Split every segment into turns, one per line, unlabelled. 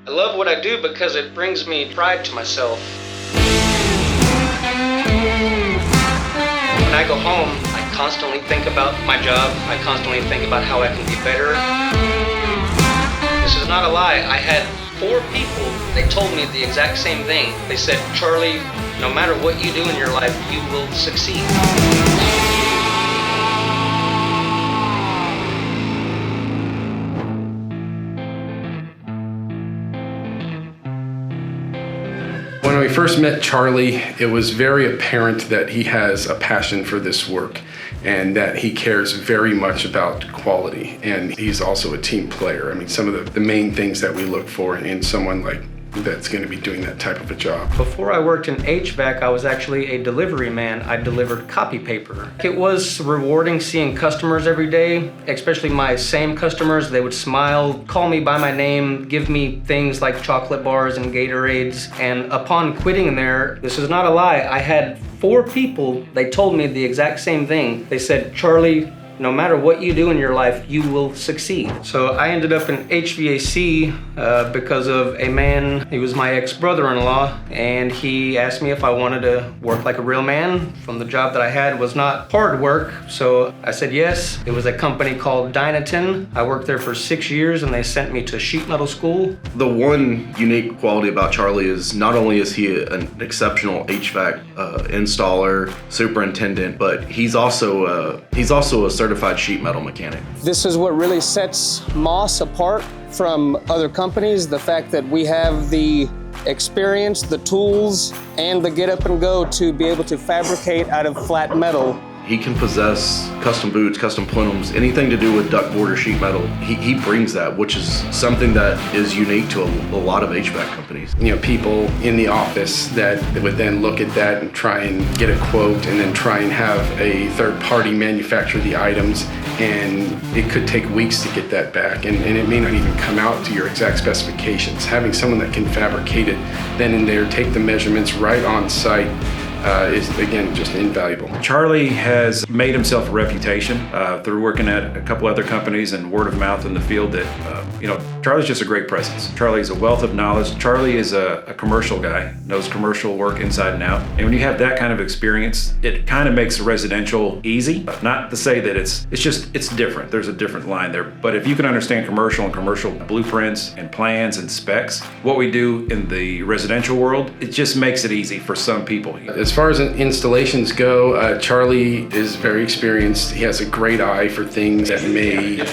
I love what I do because it brings me pride to myself. When I go home, I constantly think about my job. I constantly think about how I can be better. This is not a lie. I had 4 people, they told me the exact same thing. They said, Charlie, no matter what you do in your life, you will succeed.
When we first met Charlie, it was very apparent that he has a passion for this work and that he cares very much about quality. And he's also a team player. I mean, some of the main things that we look for in someone like that's going to be doing that type of a job.
Before I worked in HVAC, I was actually a delivery man. I delivered copy paper. It was rewarding seeing customers every day, especially my same customers. They would smile, call me by my name, give me things like chocolate bars and Gatorades. And upon quitting there, this is not a lie, I had 4 people, they told me the exact same thing. They said, Charlie, no matter what you do in your life, you will succeed. So I ended up in HVAC because of a man. He was my ex-brother-in-law, and he asked me if I wanted to work like a real man. From the job that I had was not hard work, so I said yes. It was a company called Dynaton. I worked there for 6 years, and they sent me to sheet metal school.
The one unique quality about Charlie is not only is he an exceptional HVAC installer, superintendent, but he's also a certified sheet metal mechanic.
This is what really sets Moss apart from other companies, the fact that we have the experience, the tools, and the get up and go to be able to fabricate out of flat metal.
He can possess custom boots, custom plenums, anything to do with ductboard or sheet metal. He brings that, which is something that is unique to a lot of HVAC companies.
You know, people in the office that would then look at that and try and get a quote and then try and have a third party manufacture the items, and it could take weeks to get that back, and it may not even come out to your exact specifications. Having someone that can fabricate it then and there, take the measurements right on site, is again just invaluable.
Charlie has made himself a reputation through working at a couple other companies and word of mouth in the field that, Charlie's just a great presence. Charlie's a wealth of knowledge. Charlie is a commercial guy, knows commercial work inside and out. And when you have that kind of experience, it kind of makes residential easy. Not to say that it's different. There's a different line there. But if you can understand commercial and commercial blueprints and plans and specs, what we do in the residential world, it just makes it easy for some people.
As far as installations go, Charlie is very experienced. He has a great eye for things that may,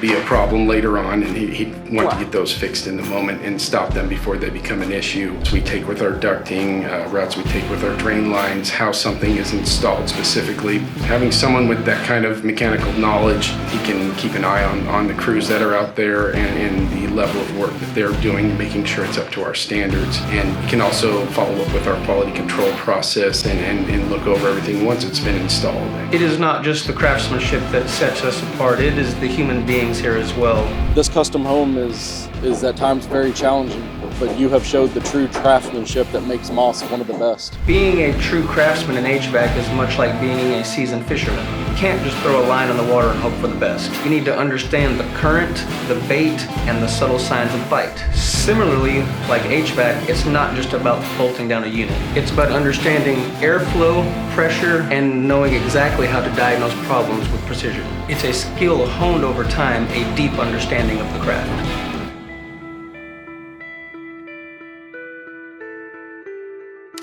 be a problem later on, and he'd want to get those fixed in the moment and stop them before they become an issue. So we take with our ducting, routes we take with our drain lines, how something is installed specifically. Having someone with that kind of mechanical knowledge, he can keep an eye on the crews that are out there and the level of work that they're doing, making sure it's up to our standards. And he can also follow up with our quality control process and look over everything once it's been installed.
It is not just the craftsmanship that sets us apart, it is the human beings here as well.
This custom home is at times very challenging, but you have showed the true craftsmanship that makes Moss one of the best.
Being a true craftsman in HVAC is much like being a seasoned fisherman. You can't just throw a line on the water and hope for the best. You need to understand the current, the bait, and the subtle signs of bite. Similarly, like HVAC, it's not just about bolting down a unit. It's about understanding airflow, pressure, and knowing exactly how to diagnose problems with precision. It's a skill honed over time, a deep understanding of the craft.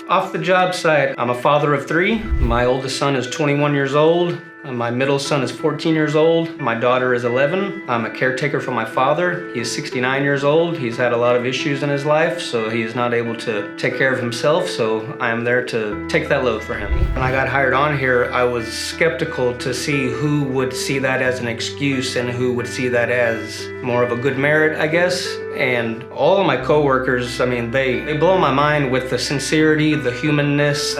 Off the job site, I'm a father of 3. My oldest son is 21 years old. My middle son is 14 years old. My daughter is 11. I'm a caretaker for my father. He is 69 years old. He's had a lot of issues in his life, so he is not able to take care of himself, so I am there to take that load for him. When I got hired on here, I was skeptical to see who would see that as an excuse and who would see that as more of a good merit, I guess. And all of my coworkers, they blow my mind with the sincerity, the humanness.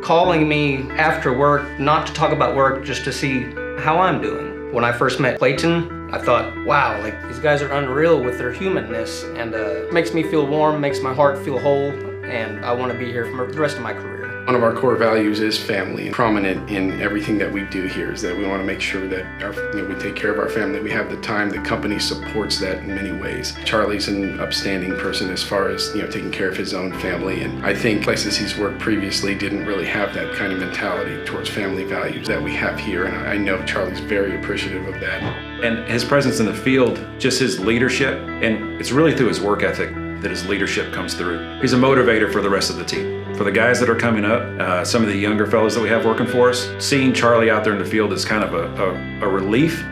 Calling me after work, not to talk about work, just to see how I'm doing. When I first met Clayton, I thought, wow, these guys are unreal with their humanness, and makes me feel warm, makes my heart feel whole, and I want to be here for the rest of my career.
One of our core values is family, and prominent in everything that we do here is that we want to make sure that we take care of our family. We have the time. The company supports that in many ways. Charlie's an upstanding person as far as taking care of his own family, and I think places he's worked previously didn't really have that kind of mentality towards family values that we have here, and I know Charlie's very appreciative of that.
And his presence in the field, just his leadership, and it's really through his work ethic that his leadership comes through. He's a motivator for the rest of the team. For the guys that are coming up, some of the younger fellows that we have working for us, seeing Charlie out there in the field is kind of a relief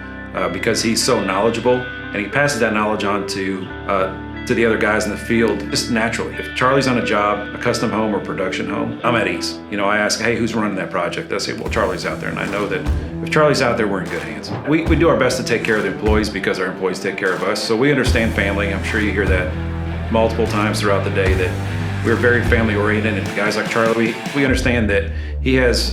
because he's so knowledgeable, and he passes that knowledge on to the other guys in the field just naturally. If Charlie's on a job, a custom home or production home, I'm at ease. I ask, hey, who's running that project? They say, well, Charlie's out there, and I know that if Charlie's out there, we're in good hands. We do our best to take care of the employees because our employees take care of us, so we understand family. I'm sure you hear that multiple times throughout the day that we're very family oriented, and guys like Charlie, we understand that he has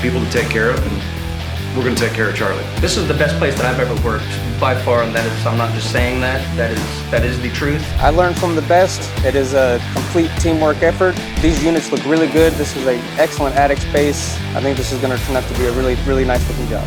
people to take care of, and we're going to take care of Charlie.
This is the best place that I've ever worked by far, and I'm not just saying that. That is the truth.
I learned from the best. It is a complete teamwork effort. These units look really good. This is an excellent attic space. I think this is going to turn out to be a really, really nice looking job.